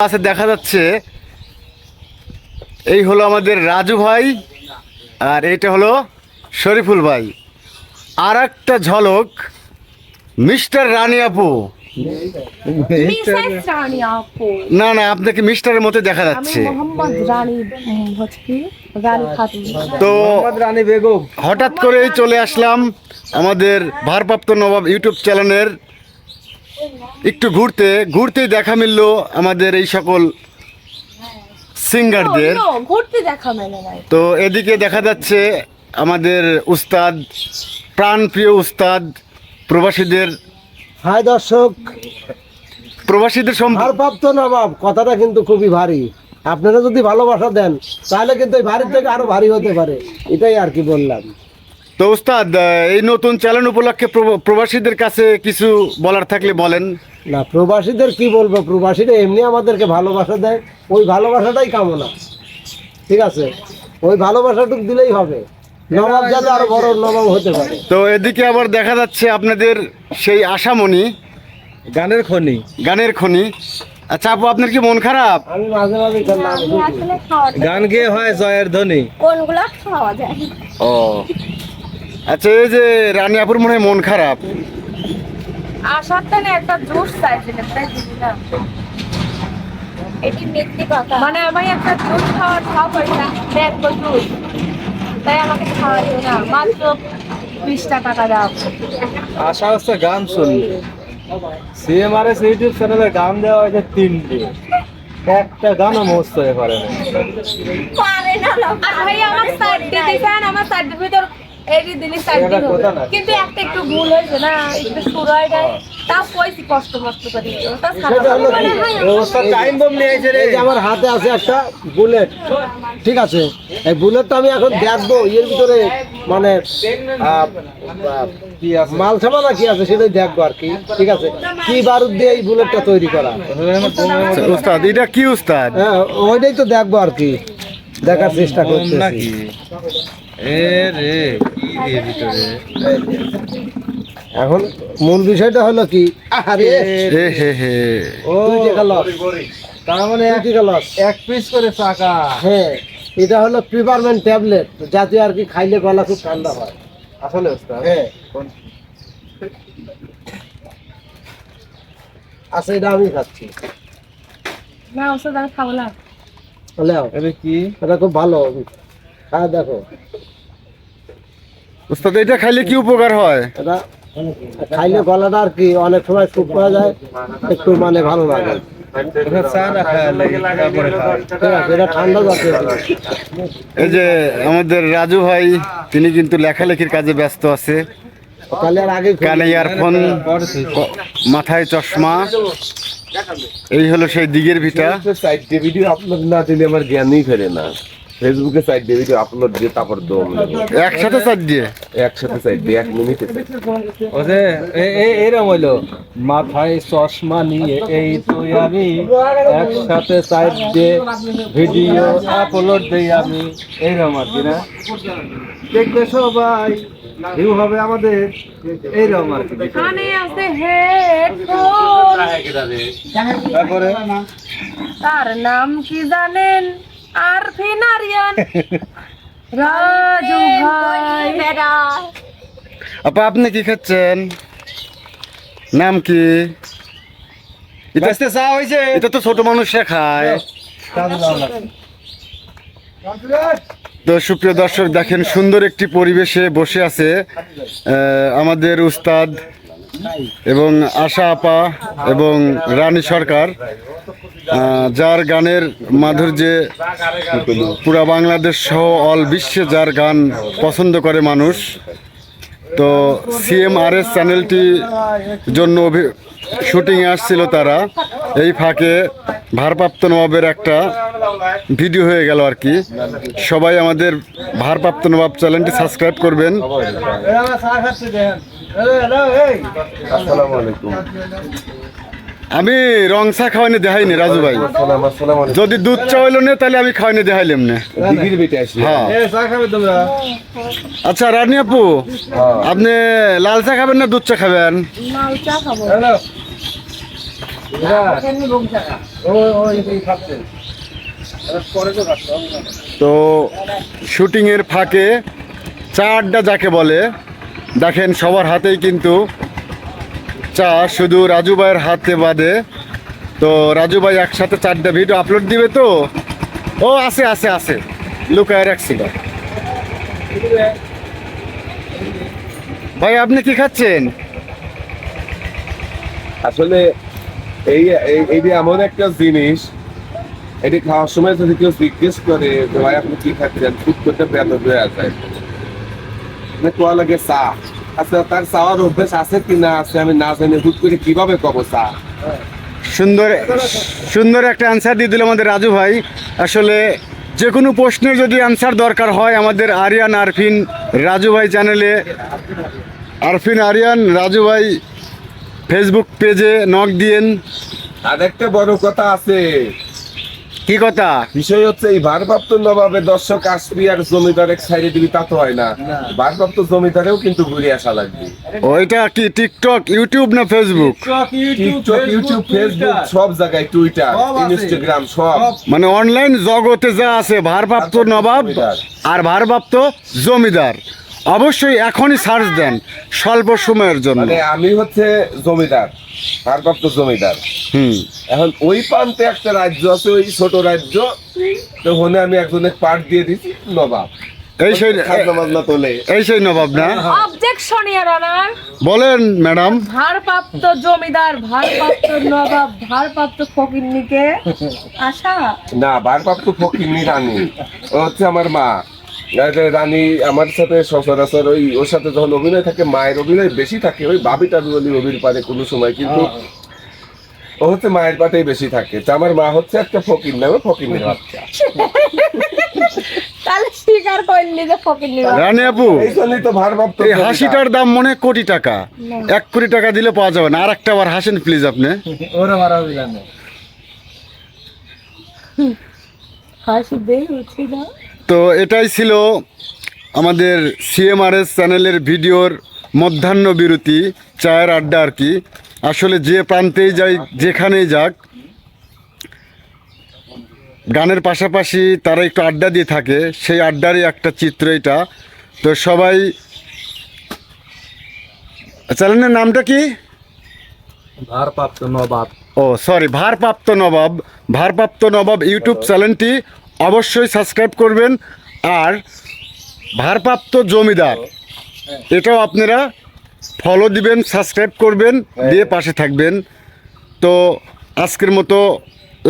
আছে দেখা যাচ্ছে এই হলো আমাদের রাজু ভাই আর এটা হলো শরীফুল ভাই। আর একটা ঝলক মিস্টার রানী আপু। না না, আপনাকে মিস্টারের মতো দেখা যাচ্ছে। তো হঠাৎ করেই চলে আসলাম আমাদের ভারপ্রাপ্ত নবাব ইউটিউব চ্যানেলের একটু ঘুরতেই দেখা মিলল আমাদের এই সকল সিঙ্গারদের। তো এদিকে দেখা যাচ্ছে আমাদের উস্তাদ, প্রাণপ্রিয় উস্তাদ, প্রবাসীদের হাই দর্শক, প্রবাসীদের ভারপ্রাপ্ত নবাব কথাটা কিন্তু খুবই ভারী। আপনারা যদি ভালোবাসা দেন তাহলে কিন্তু এই ভারী থেকে আরো ভারী হতে পারে, এটাই আর কি বললাম। তো উস্তাদ, এই নতুন চ্যানেল উপলক্ষে প্রবাসীদের কাছে কিছু বলার থাকলে বলেন। না, প্রবাসীদের কি বলবো, প্রবাসীরা এমনি আমাদেরকে ভালোবাসা দেয়, ওই ভালোবাসাটাই কামনা। ঠিক আছে, ওই ভালোবাসাটুকু দিলেই হবে, নবাব যাতে আরো বড় নবাব হতে পারে। তো এদিকে আবার দেখা যাচ্ছে আপনাদের সেই আশামণি, গানের খনি। আচ্ছা আপু, আপনার কি মন খারাপ? আমি মাঝে মাঝে গান গেয়ে হয় জয়ের ধ্বনি, কোনগুলো খাওয়া যায়? ও আচ্ছা, এই যে রানী আপুর মনে হয় মন খারাপ। আসার টানে একটা জুস চাইছিলাম, তাই দিদি না। এটি মিথ্যে কথা, মানে আমি একটা জুস খাওয়ার পয়সা ব্যাগ জুস, তাই আমাকে খাওয়া দিও না, মাত্র 20 টাকা দাও। আশা হচ্ছে গান শুনবে। সিএমআরএস ইউটিউব চ্যানেলে গান দেওয়া হয়েছে 3টে, একটা গানও মুখস্থ হয়ে পারে না। পারে না আর ভাই আমার সাইড দিতে চান, আমার সাইডের ভিতর এরই দিলি সাইড দিন, কিন্তু একটা একটু ভুল হয়েছে না, একটু শুরু হয়ে যায়, তাও কইছি কষ্ট করে ওটা ওটা টাইম বম নিয়ে আইছে রে। এই যে আমার হাতে আছে একটা বুলেট, ঠিক আছে, এই বুলেটটা আমি এখন দেখবো এর ভিতরে মানে মাল সামানা কি আছে সেটাই দেখবো আর কি। ঠিক আছে, কি বারুদ দিয়ে এই বুলেটটা তৈরি করা। আচ্ছা, উস্তাদ এটা কি উস্তাদ? হ্যাঁ, ওইটাই তো দেখবো আর কি, দেখার চেষ্টা করতেছি। নাকি এ রে কি রে ভিতরে। এখন মূল বিষয়টা হলো কি, আরে হে হে হে, ও তার মানে এক পিস করে চাকা। হ্যাঁ, এটা হলো প্রিপারমেন্ট ট্যাবলেট, যাতে আর কি খাইলে গলা খুব ঠান্ডা হয়। আসলে ওস্তাদ হ্যাঁ, আচ্ছা, এটা আমি খাচ্ছি। না ওষুধ আমি খাবো না। হলেও এটা কি? এটা খুব ভালো, হ্যাঁ দেখো, উস্তাদ এটা খাইলে কি উপকার হয়? এটা খাইলে গলাটা আর কি অনেক সময় সুপ করা যায়, একটু মানে ভালো লাগে। এটা চা না খায় লাগে তারপরে খায়। ঠিক আছে, এটা ঠান্ডা জাতীয় জিনিস। এই যে আমাদের রাজু ভাই, তিনি কিন্তু লেখালেখির কাজে ব্যস্ত আছে। তাহলে আর আগে কানে ইয়ারফোন, মাথায় চশমা, এই হলো সেই দিগের ভিটা। সাইড দিয়ে ভিডিও আপলোড না দিলে আমার জ্ঞানই ফেরে না। ফেসবুকে সাইড দিয়ে ভিডিও আপলোড দিয়ে তারপর দম নেব। একসাথে চার দিয়ে একসাথে সাইড দিয়ে 1 মিনিটে ও যে এরকম হইলো, মাথায় চশমা নিয়ে এই তো আমি একসাথে সাইড দিয়ে ভিডিও আপলোড দেই আমি, এইরকম আর কি না, দেখবে সবাই, ভিউ হবে আমাদের, এইরকম আর কি। কানে আছে হেডফোন, তারপরে তার নাম কি জানেন? আরফিন আরিয়ান, রাজু ভাই। আপা, আপনি কি খাচ্ছেন? নাম কি? বাঁচতে চা হয়েছে। এটা তো ছোট মানুষরা খায়। তো সুপ্রিয় দর্শক, দেখেন সুন্দর একটি পরিবেশে বসে আছে আমাদের উস্তাদ এবং আশা আপা এবং রানী সরকার, যার গানের মাধুর্যে পুরা বাংলাদেশ সহ অল বিশ্বে যার গান পছন্দ করে মানুষ। তো সিএমআরএস চ্যানেলটি জন্য শুটিংয়ে আসছিল তারা, এই ফাঁকে ভারপ্রাপ্ত নবাবের একটা ভিডিও হয়ে গেল আর কি। সবাই আমাদের ভারপ্রাপ্ত নবাব চ্যানেলটি সাবস্ক্রাইব করবেন। আসসালামু আলাইকুম। আমি রং চা খাওয়ানি দেখাইনি রাজু ভাই, আসসালামু আলাইকুম। যদি দুধ চা হইল না তাহলে আমি খাওয়ানি দেখাইলাম না। দিঘির বেটে আসি। হ্যাঁ, চা খাবে তোমরা? আচ্ছা রানী আপু, আপনি লাল চা খাবেন না দুধ চা খাবেন? লাল চা খাবো। হ্যালো তো শুটিংয়ের ফাঁকে চা আড্ডা যাকে বলে, দেখেন সবার হাতেই কিন্তু চা, শুধু রাজু ভাইয়ের হাতে বাদে। তো রাজু ভাই একসাথে 4টা ভিডিও আপলোড দিবে তো। ও আছে আছে আছে, লুকায় রাখছিল। ভাই আপনি কি খাচ্ছেন? আসলে এই এই যে এমন একটা জিনিস, এটি খাওয়ার সময় যদি কেউ জিজ্ঞেস করে যে ভাই আপনি কি খাচ্ছেন, ফুট করতে বেদব হয়ে যায়। মানে কোয়া লাগে চা। আচ্ছা তার চাওয়ার অভ্যেস আছে কি না আছে আমি না জানি, হুট করে কিভাবে কব চা? সুন্দর সুন্দর একটা অ্যান্সার দিয়ে দিল আমাদের রাজু ভাই। আসলে যে কোনো প্রশ্নের যদি অ্যান্সার দরকার হয় আমাদের আরিয়ান আরফিন রাজু ভাই চ্যানেলে, আরফিন আরিয়ান রাজু ভাই ফেসবুক পেজে নক দিয়েন। আর একটা বড় কথা আছে, কি কথা? বিষয় হচ্ছে এই ভারপ্রাপ্ত নবাবের দর্শক আসবি আর জমিদার এক সাইডে দিবি তা তো হয় না, ভারপ্রাপ্ত জমিদারেও কিন্তু ঘুরে আসা লাগবে। ওইটা কি টিকটক, ইউটিউব না ফেসবুক? টিকটক, ইউটিউব, ফেসবুক সব জায়গায়, টুইটার, ইনস্টাগ্রাম সব। মানে অনলাইন জগতে যা আছে ভারপ্রাপ্ত নবাব আর ভারপ্রাপ্ত জমিদার, অবশ্যই এখনই সার্চ দেন স্বল্প সময়ের জন্য। মানে আমি হচ্ছে জমিদার, ভারপ্রাপ্ত জমিদার। হুম, এখন ওই প্রান্তে একটা রাজ্য আছে, ওই ছোট রাজ্য, তো ওখানে আমি একজনের পার্ট দিয়ে দিছি নবাব। এই সেই খাজনা তোলে। এই সেই নবাব না? Objection your honour. বলেন ম্যাডাম। ভারপ্রাপ্ত জমিদার, ভারপ্রাপ্ত নবাব, ভারপ্রাপ্ত ফকিন্নিকে আশা। না, ভারপ্রাপ্ত ফকিন্নি রানী, ও হচ্ছে আমার মা। রানী আমার সাথে সচরাচর ওই ওর সাথে যখন অভিনয় থাকে, মায়ের অভিনয় বেশি থাকে, ওই বাবিটা বলি অভির পারে কোনো সময়, কিন্তু ও হচ্ছে মায়ের পাটেই বেশি থাকে। তো আমার মা হচ্ছে একটা ফকির নামে, ফকিন্নির বাচ্চা। তাহলে স্বীকার করলি যে ফকিন্নি। রানী আপু, এই জন্যই তো ভারপ্রাপ্ত এই হাসিটার দাম মনে হয় কোটি টাকা। 1 কোটি টাকা দিলে পাওয়া যাবে না। আর একটা বার হাসেন প্লিজ আপনি। ওরা মারা দিলাম হাসি বের হচ্ছে না। তো এটাই ছিল আমাদের সিএমআরএস চ্যানেলের ভিডিওর মধ্যাহ্ন বিরতি, চায়ের আড্ডা আর কি। আসলে যে প্রান্তেই যাই, যেখানেই যাক, গানের পাশাপাশি তারা একটু আড্ডা দিয়ে থাকে, সেই আড্ডারই একটা চিত্র এটা। তো সবাই, চ্যানেলের নামটা কি? ভারপ্রাপ্ত নবাব। ও সরি, ভারপ্রাপ্ত নবাব। ভারপ্রাপ্ত নবাব ইউটিউব চ্যানেলটি অবশ্যই সাবস্ক্রাইব করবেন। আর ভারপ্রাপ্ত জমিদার, এটাও আপনারা ফলো দিবেন, সাবস্ক্রাইব করবেন, দিয়ে পাশে থাকবেন। তো আজকের মতো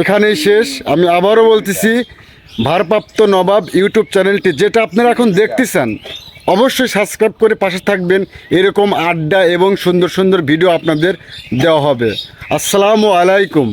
এখানেই শেষ। আমি আবারও বলতেছি, ভারপ্রাপ্ত নবাব ইউটিউব চ্যানেলটি যেটা আপনারা এখন দেখতেছেন, অবশ্যই সাবস্ক্রাইব করে পাশে থাকবেন। এরকম আড্ডা এবং সুন্দর সুন্দর ভিডিও আপনাদের দেওয়া হবে। আসসালামু আলাইকুম।